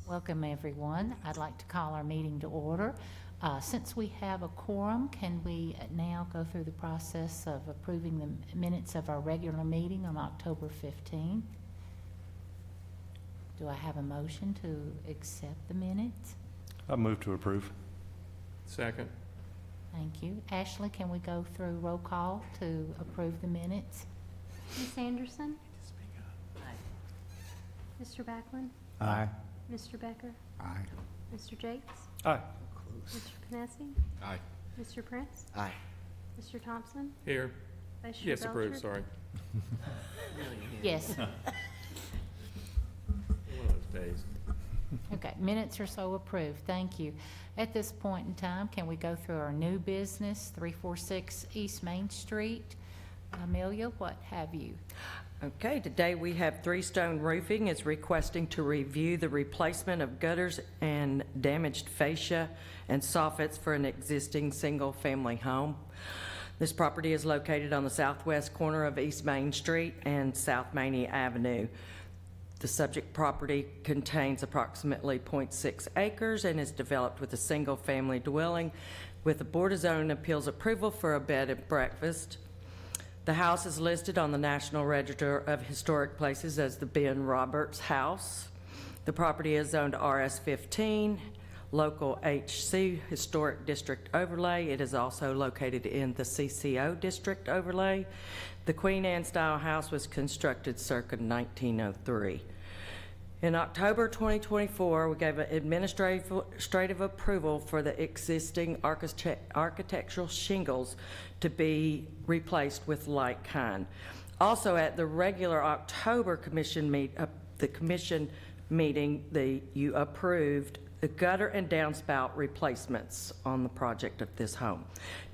Welcome, everyone. I'd like to call our meeting to order. Since we have a quorum, can we now go through the process of approving the minutes of our regular meeting on October 15th? Do I have a motion to accept the minutes? I move to approve. Second. Thank you. Ashley, can we go through roll call to approve the minutes? Ms. Anderson? Mr. Backlund? Aye. Mr. Becker? Aye. Mr. Jakes? Aye. Mr. Panesi? Aye. Mr. Prince? Aye. Mr. Thompson? Here. Vice Chair Yes, approved, Belcher? sorry. Yes. One of those days. Okay, minutes are so approved. Thank you. At this point in time, can we go through our new business, 346 East Main Street? Amelia, what have you? Okay, today we have Three Stone Roofing is requesting to review the replacement of gutters and damaged fascia and soffits for an existing single-family home. This property is located on the southwest corner of East Main Street and South Maney Avenue. The subject property contains approximately 0.6 acres and is developed with a single-family dwelling with a Board of Zoning Appeals approval for a bed and breakfast. The house is listed on the National Register of Historic Places as the Ben Roberts House. The property is zoned RS-15, local HC, Historic District Overlay. It is also located in the CCO District Overlay. The Queen Anne style house was constructed circa 1903. In October 2024, we gave an administrative approval for the existing architectural shingles to be replaced with like kind. Also, at the regular October commission meeting, you approved the gutter and downspout replacements on the project of this home.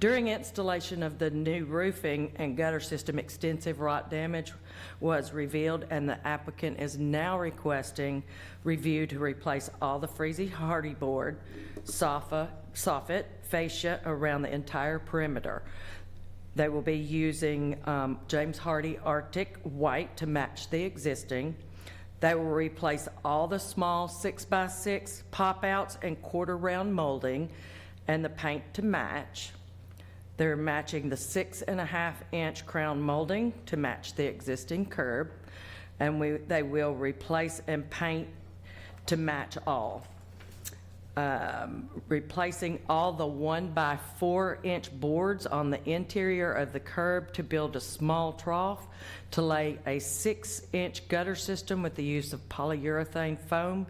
During installation of the new roofing and gutter system, extensive rot damage was revealed, and the applicant is now requesting review to replace all the Freezy Hardy board, soffit, fascia around the entire perimeter. They will be using James Hardy Arctic White to match the existing. They will replace all the small 6x6 pop-outs and quarter-round molding and the paint to match. They're matching the 6.5-inch crown molding to match the existing curb, and they will replace and paint to match all. Replacing all the 1x4-inch boards on the interior of the curb to build a small trough, to lay a 6-inch gutter system with the use of polyurethane foam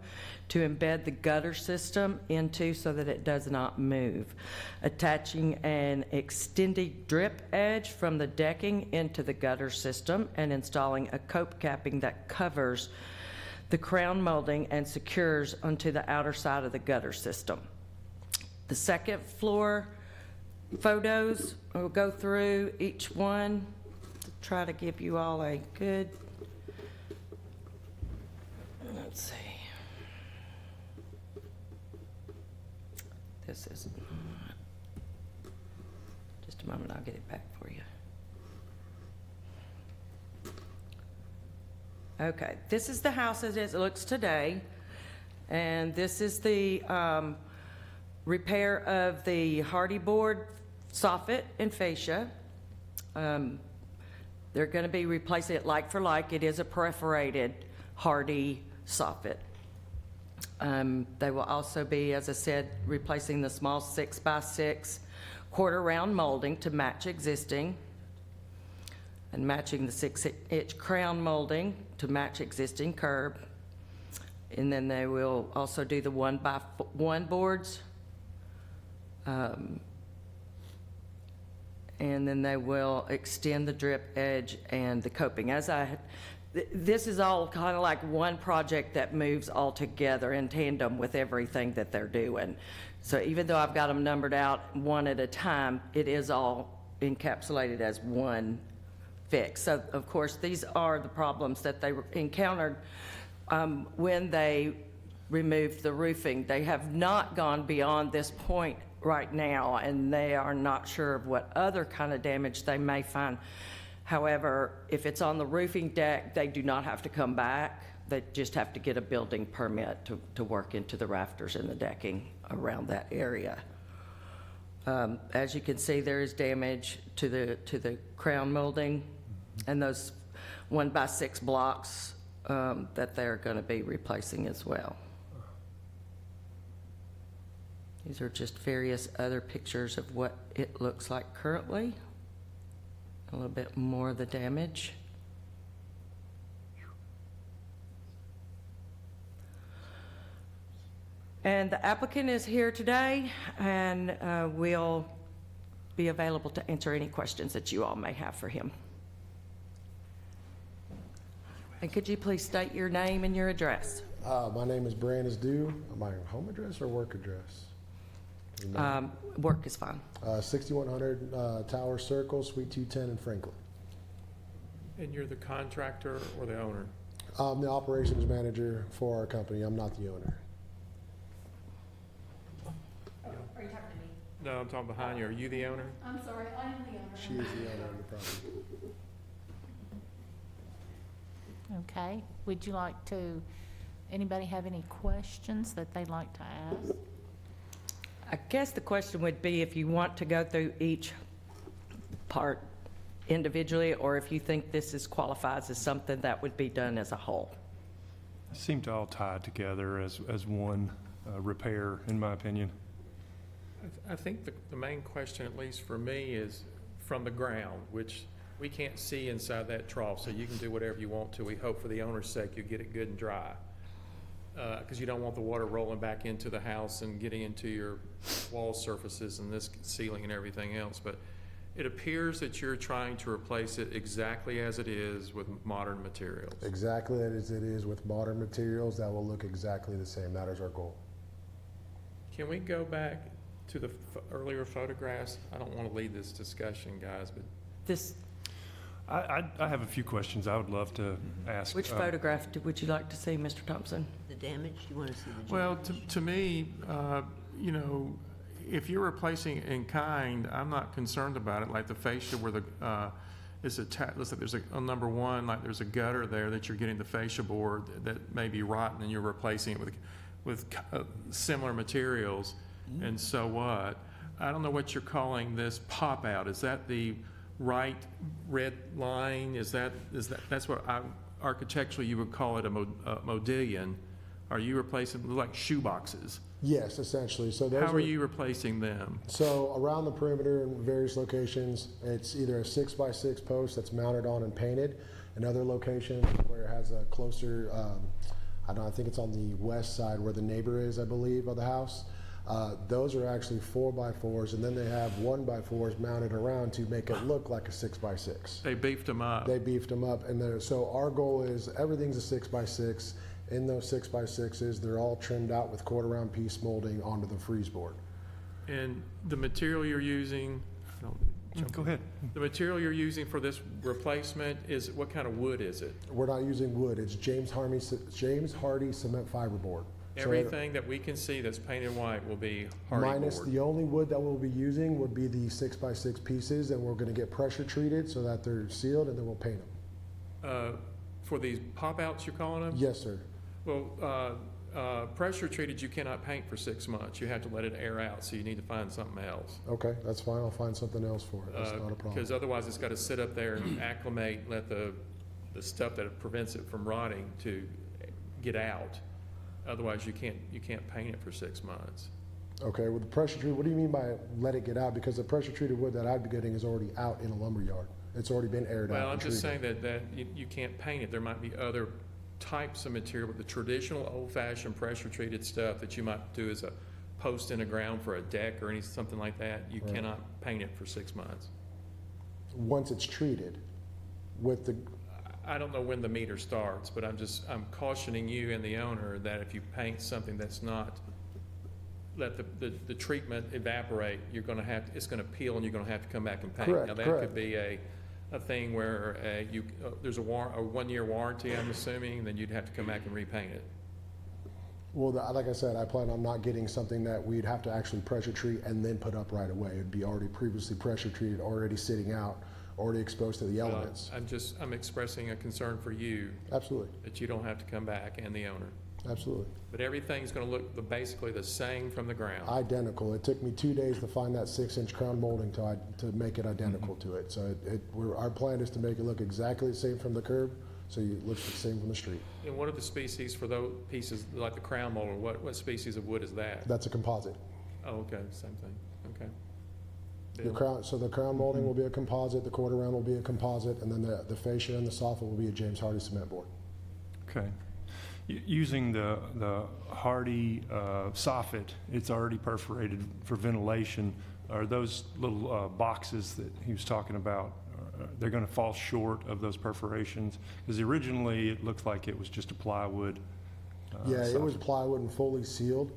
to embed the gutter system into so that it does not move. Attaching an extended drip edge from the decking into the gutter system and installing a cope capping that covers the crown molding and secures onto the outer side of the gutter system. The second floor photos, we'll go through each one to try to give you all a good, let's see. This is, just a moment, I'll get it back for you. Okay, this is the house as it looks today, and this is the repair of the Hardy board, soffit, and fascia. They're going to be replacing it like for like. It is a perforated Hardy soffit. They will also be, as I said, replacing the small 6x6 quarter-round molding to match existing, and matching the 6-inch crown molding to match existing curb. And then they will also do the 1x1 boards. And then they will extend the drip edge and the coping. This is all kind of like one project that moves all together in tandem with everything that they're doing. So even though I've got them numbered out one at a time, it is all encapsulated as one fix. So, of course, these are the problems that they encountered when they removed the roofing. They have not gone beyond this point right now, and they are not sure of what other kind of damage they may find. However, if it's on the roofing deck, they do not have to come back. they just have to get a building permit to work into the rafters and the decking around that area. As you can see, there is damage to the crown molding and those 1x6 blocks that they're going to be replacing as well. These are just various other pictures of what it looks like currently. A little bit more of the damage. And the applicant is here today and will be available to answer any questions that you all may have for him. And could you please state your name and your address? My name is Brandis Dew. My home address or work address? Work is fine. 6100 Tower Circle, Suite 210 in Franklin. And you're the contractor or the owner? I'm the operations manager for our company. I'm not the owner. Are you talking to me? No, I'm talking behind you. Are you the owner? I'm sorry, I am the owner. She is the owner of the property. Okay, would you like to, anybody have any questions that they'd like to ask? I guess the question would be if you want to go through each part individually, or if you think this qualifies as something that would be done as a whole. Seem to all tie together as one repair, in my opinion. I think the main question, at least for me, is from the ground, which we can't see inside that trough, so you can do whatever you want to. We hope for the owner's sake you get it good and dry. Because you don't want the water rolling back into the house and getting into your wall surfaces and this ceiling and everything else. But it appears that you're trying to replace it exactly as it is with modern materials. Exactly as it is with modern materials that will look exactly the same. That is our goal. Can we go back to the earlier photographs? I don't want to lead this discussion, guys, but This, I have a few questions I would love to ask. which photograph would you like to see, Mr. Thompson? The damage, you want to see the damage? well, to me, you know, if you're replacing it in kind, I'm not concerned about it. Like the fascia where the is attached. Looks like there's on number one, like there's a gutter there that you're getting the fascia board that may be rotten, and you're replacing it with similar materials. And so what? I don't know what you're calling this pop out. Is that the right red line? That's what architecturally you would call it a modillion? Are you replacing like shoe boxes? Yes, essentially. So those How are you replacing them? So around the perimeter in various locations, it's either a 6x6 post that's mounted on and painted. In other locations where it has a closer, I think it's on the west side where the neighbor is, I believe, of the house. Those are actually 4x4s, and then they have 1x4s mounted around to make it look like a 6x6. They beefed them up. They beefed them up, and so our goal is everything's a 6x6. In those 6x6s, they're all trimmed out with quarter-round piece molding onto the freeze board. And the material you're using, Go ahead. the material you're using for this replacement is, what kind of wood is it? We're not using wood. It's James Hardy cement fiberboard. So Everything that we can see that's painted white will be hardy minus board. the only wood that we'll be using would be the 6x6 pieces, and we're going to get pressure treated so that they're sealed, and then we'll paint them. For these pop-outs, you're calling them? Yes, sir. Well, pressure treated, you cannot paint for 6 months. You have to let it air out, so you need to find something else. Okay, that's fine. I'll find something else for it. That's not a problem. Because otherwise, it's got to sit up there and acclimate, let the stuff that prevents it from rotting to get out. Otherwise, you can't paint it for 6 months. Okay, with the pressure treated, what do you mean by let it get out? Because the pressure treated wood that I'd be getting is already out in a lumber yard. It's already been aired out. Well, I'm and just treated. saying that you can't paint it. There might be other types of material, but the traditional old-fashioned pressure-treated stuff that you might do as a post in the ground for a deck or something like that, you Right. cannot paint it for 6 months. Once it's treated with the, I don't know when the meter starts, but I'm cautioning you and the owner that if you paint something that's not, let the treatment evaporate, it's gonna peel and you're gonna have to come back and paint. Correct, Now, that correct. could be a thing where there's a 1-year warranty, I'm assuming, then you'd have to come back and repaint it. well, like I said, I plan on not getting something that we'd have to actually pressure treat and then put up right away. It'd be already previously pressure treated, already sitting out already exposed to the elements. I'm expressing a concern for you, Absolutely, that you don't have to come back, and the owner. absolutely. But everything's gonna look basically the same from the ground. Identical. It took me 2 days to find that 6-inch crown molding to make it identical to it. So our plan is to make it look exactly the same from the curb, so it looks the same from the street. And what are the species for those pieces, like the crown molding, what species of wood is that? That's a composite. Oh, okay, same thing, okay. The Bill? crown, so the crown molding will be a composite, the quarter round will be a composite, and then the fascia and the soffit will be a James Hardy cement board. Okay. Using the Hardy soffit, it's already perforated for ventilation. Are those little boxes that he was talking about, they're going to fall short of those perforations? Because originally, it looked like it was just a plywood. Yeah, it was soffit. plywood and fully sealed.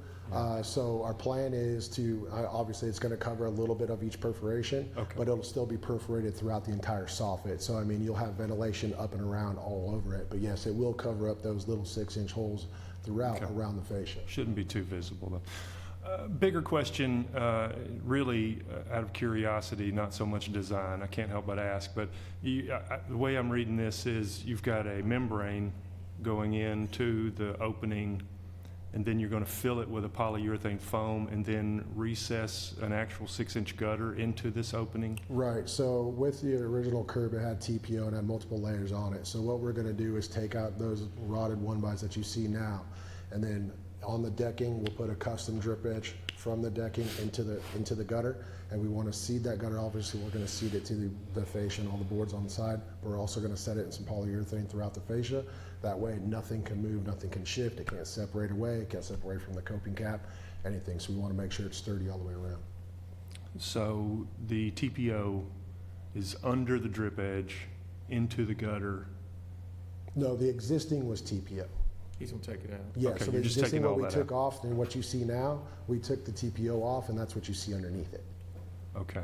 So our plan is to, obviously, it's going to cover a little bit of each perforation, Okay. but it'll still be perforated throughout the entire soffit. So, I mean, you'll have ventilation up and around all over it. But yes, it will cover up those little 6-inch holes throughout Okay. around the fascia. Shouldn't be too visible, though. Bigger question, really out of curiosity, not so much design. I can't help but ask, but the way I'm reading this is you've got a membrane going into the opening, and then you're going to fill it with a polyurethane foam and then recess an actual 6-inch gutter into this opening? Right, so with the original curb, it had TPO and had multiple layers on it. So what we're gonna do is take out those rotted 1-bys that you see now, and then on the decking, we'll put a custom drip edge from the decking into the gutter, and we wanna seed that gutter. Obviously, we're gonna seed it to the fascia and all the boards on the side, but we're also gonna set it in some polyurethane throughout the fascia. That way, nothing can move, nothing can shift, it can't separate away, it can't separate from the coping cap, anything. So we wanna make sure it's sturdy all the way around. So the TPO is under the drip edge into the gutter. No, the existing was TPO. He's gonna take it out. Yeah, Okay, so the you're just existing taking what all we that took off and what you see now, we took the TPO off, and that's what you see underneath it. Okay.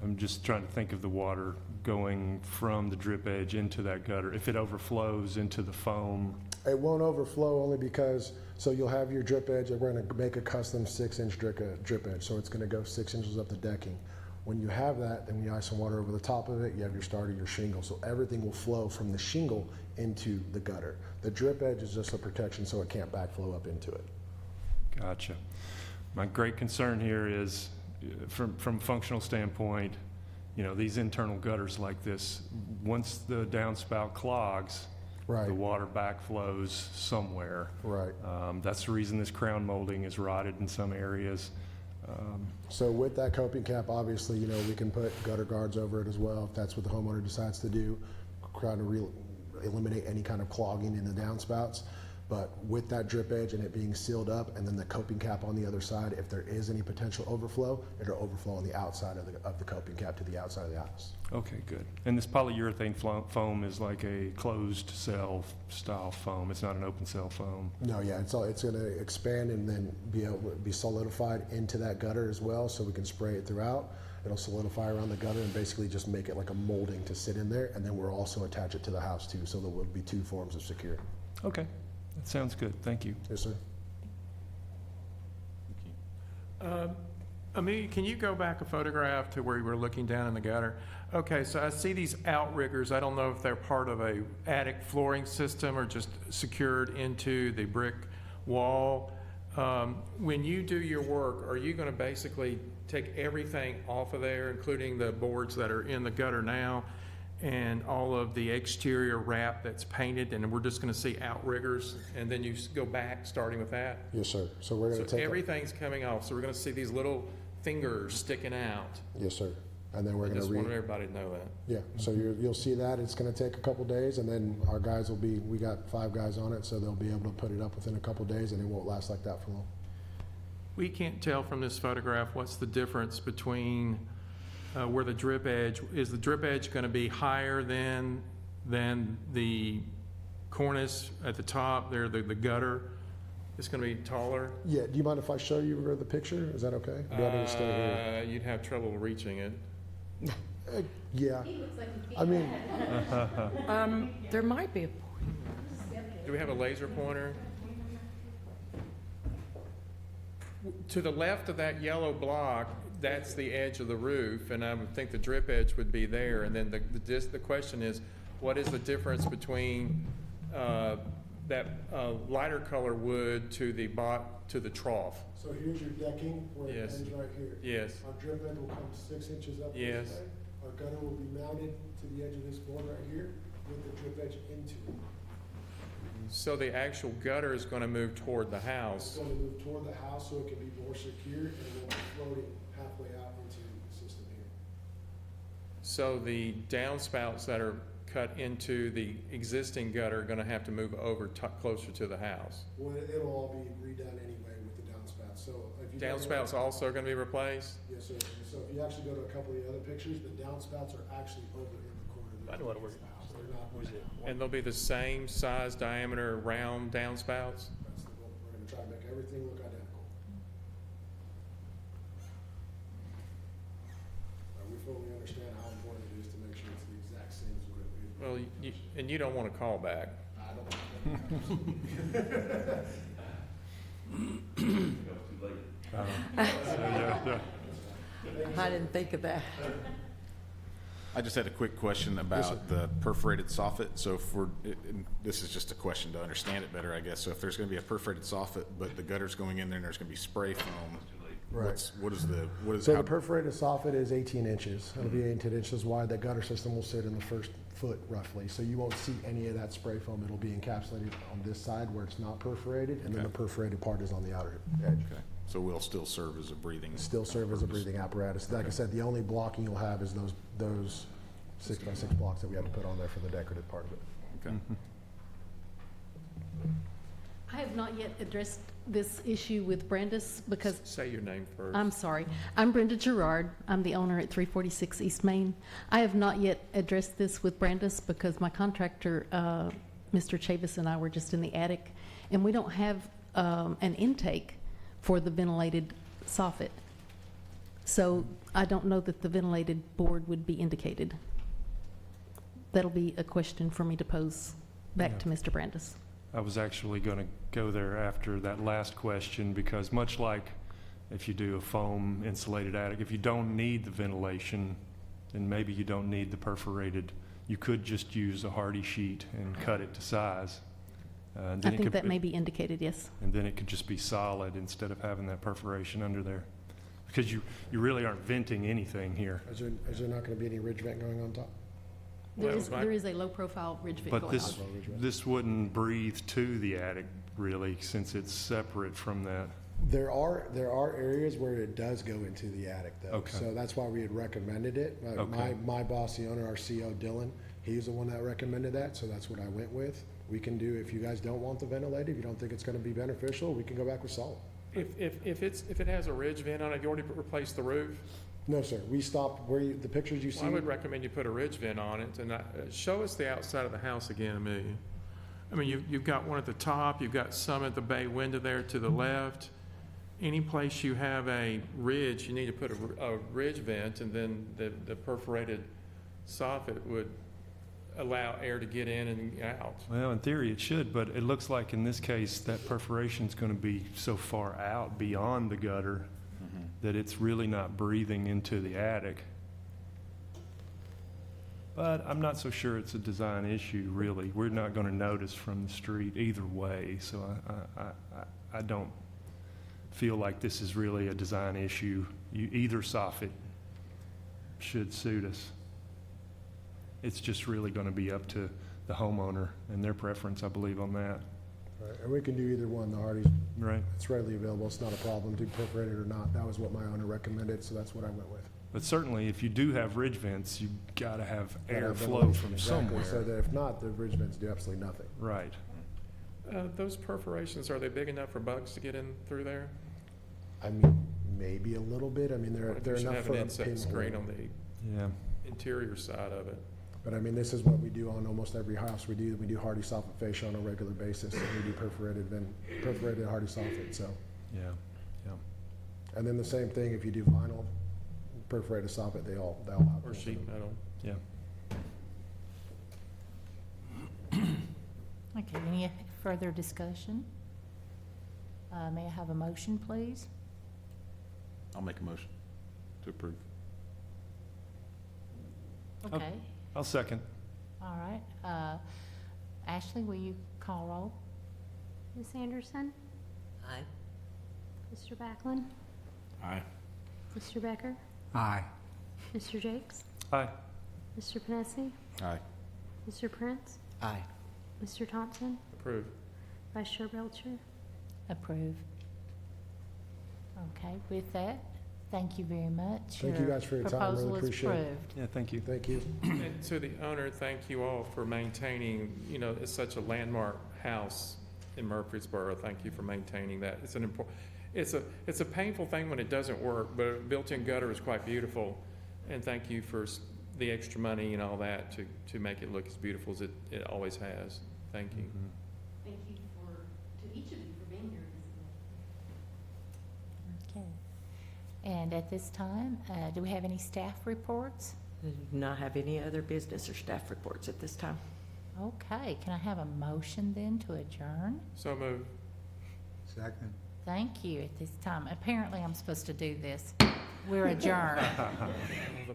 I'm just trying to think of the water going from the drip edge into that gutter. If it overflows into the foam, It won't overflow only because, so you'll have your drip edge, and we're gonna make a custom 6-inch drip edge, so it's gonna go 6 inches up the decking. When you have that, then you ice some water over the top of it, you have your starter, your shingle, so everything will flow from the shingle into the gutter. The drip edge is just a protection so it can't backflow up into it. gotcha. My great concern here is, from a functional standpoint, you know, these internal gutters like this, once the downspout clogs, Right, the water backflows somewhere. right. That's the reason this crown molding is rotted in some areas. So with that coping cap, obviously, you know, we can put gutter guards over it as well, if that's what the homeowner decides to do, trying to eliminate any kind of clogging in the downspouts. But with that drip edge and it being sealed up, and then the coping cap on the other side, if there is any potential overflow, it'll overflow on the outside of the coping cap to the outside of the house. Okay, good. And this polyurethane foam is like a closed cell style foam. It's not an open cell foam. No, yeah, it's going to expand and then be solidified into that gutter as well, so we can spray it throughout. It'll solidify around the gutter and basically just make it like a molding to sit in there, and then we'll also attach it to the house too, so there will be 2 forms of security. Okay, that sounds good. Thank you. Yes, sir. Amelia, can you go back a photograph to where you were looking down in the gutter? Okay, so I see these outriggers. I don't know if they're part of a attic flooring system or just secured into the brick wall. When you do your work, are you gonna basically take everything off of there, including the boards that are in the gutter now, and all of the exterior wrap that's painted, and we're just gonna see outriggers, and then you go back, starting with that? Yes, sir. So we're going to So take everything's coming off, so we're gonna see these little fingers sticking out. Yes, sir. And then we're I going just to wanted everybody to know that. yeah. So you'll see that. It's going to take a couple days, and then our guys will be. We got 5 guys on it, so they'll be able to put it up within a couple days, and it won't last like that for long. We can't tell from this photograph what's the difference between where the drip edge, is the drip edge gonna be higher than the cornice at the top there, the gutter? It's gonna be taller? Yeah. Do you mind if I show you the picture? Is that okay? Or do I need to stay here? You'd have trouble reaching it. Yeah. He looks like he's I mean, There might be a Do we have a laser pointer? To the left of that yellow block, that's the edge of the roof, and I would think the drip edge would be there, and then the question is, what is the difference between, that, lighter color wood to the trough? So here's your decking where it Yes. ends right here. Yes, Our drip edge will come 6 inches up Yes. this way. Our gutter will be mounted to the edge of this board right here with the drip edge into it. so the actual gutter is gonna move toward the It's house. going to move toward the house so it can be more secure and it won't be floating halfway out into the system here. So the downspouts that are cut into the existing gutter are gonna have to move over closer to the house. Well, it'll all be redone anyway with the downspouts, so if you. Downspouts also gonna be replaced? Yes, sir. So if you actually go to a couple of the other pictures, the downspouts are actually over in the corner. I know what it was. They're not. Was it? And they'll be the same size, diameter, round downspouts? That's the goal. We're gonna try to make everything look identical. We fully understand how important it is to make sure it's the exact same as what it is. Well, and you don't want to call back. I don't. I didn't think of that. I just had a quick question about the perforated soffit. So if we're, and this is just a question to understand it better, I guess. So if there's gonna be a perforated soffit, but the gutter's going in there and there's gonna be spray foam, Right. what is So how? the perforated soffit is 18 inches. It'll be 18 inches wide. That gutter system will sit in the first foot roughly. So you won't see any of that spray foam. It'll be encapsulated on this side where it's not perforated, and then the Okay. perforated part is on the outer edge. Okay, so we'll still serve as a breathing. Still serve as a breathing apparatus. Like I said, the only blocking you'll have is those 6x6 blocks that we had to put on there for the decorative part of it. Okay. I have not yet addressed this issue with Brandis because, Say your name first. I'm sorry, I'm Brenda Gerard. I'm the owner at 346 East Main. I have not yet addressed this with Brandis because my contractor, Mr. Chavis, and I were just in the attic, and we don't have an intake for the ventilated soffit. So I don't know that the ventilated board would be indicated. That'll be a question for me to pose back to Mr. Brandis. I was actually going to go there after that last question, because much like if you do a foam insulated attic, if you don't need the ventilation, then maybe you don't need the perforated. You could just use a hardy sheet and cut it to size. And I then it think could that be- may be indicated, yes. And then it could just be solid instead of having that perforation under there. Because you really aren't venting anything here. Is there not going to be any ridge vent going on top? There Well, is, my- there is a low-profile ridge vent But going this, on. this wouldn't breathe to the attic, really, since it's separate from that. There are areas where it does go into the attic though. Okay. So that's why we had recommended it. Okay. My boss, the owner, our CO Dylan, he's the one that recommended that, so that's what I went with. We can do, if you guys don't want the ventilated, if you don't think it's gonna be beneficial, we can go back with solid. If it has a ridge vent on it, you already replaced the roof? No, sir, we stopped the pictures you see. Well, I would recommend you put a ridge vent on it, and show us the outside of the house again, Amelia. I mean, you've got one at the top, you've got some at the bay window there to the left. Any place you have a ridge, you need to put a ridge vent, and then the perforated soffit would allow air to get in and out. Well, in theory, it should, but it looks like in this case, that perforation's going to be so far out beyond the gutter that it's really not breathing into the attic. But I'm not so sure it's a design issue, really. We're not going to notice from the street either way, so I don't feel like this is really a design issue. Either soffit should suit us. It's just really going to be up to the homeowner and their preference, I believe, on that, Right, and we can do either one, the Hardy's, right? it's readily available, it's not a problem, do perforated or not. That was what my owner recommended, so that's what I went with. But certainly, if you do have ridge vents, you got to have airflow Ventilation, from exactly. So somewhere. that if not, the ridge vents do absolutely nothing. Right. Those perforations, are they big enough for bugs to get in through there? I mean, maybe a little bit, I mean, What if they're you should enough have for an a insect screen pinhole. on the Yeah. interior side of it? But I mean, this is what we do on almost every house we do. We do hardy soffit fascia on a regular basis, and we do perforated hardy soffit, so. Yeah. Yeah. And then the same thing, if you do vinyl, perforated soffit, they all have. Or holes in sheet them. metal? Yeah. Okay, any further discussion? May I have a motion, please? I'll make a motion. to approve. Okay, I'll second. all right. Ashley, will you call roll? Ms. Anderson? Aye. Mr. Backlund? Aye. Mr. Becker? Aye. Mr. Jakes? Aye. Mr. Panesi? Aye. Mr. Prince? Aye. Mr. Thompson? Approve. Vice Chair Belcher? Approve. Okay, with that, thank you very much. Thank you guys for your time. Really Proposal is appreciate it. approved. Yeah, thank you. Thank you. And to the owner, thank you all for maintaining, you know, it's such a landmark house in Murfreesboro. Thank you for maintaining that. It's an important, it's a painful thing when it doesn't work, but a built-in gutter is quite beautiful. And thank you for the extra money and all that to make it look as beautiful as it always has. Thank you. Thank you to each of you for being here. Okay. And at this time, do we have any staff reports? Do not have any other business or staff reports at this time. Okay, can I have a motion then to adjourn? So moved. Second. Thank you at this time. Apparently, I'm supposed to do this. We're adjourned. The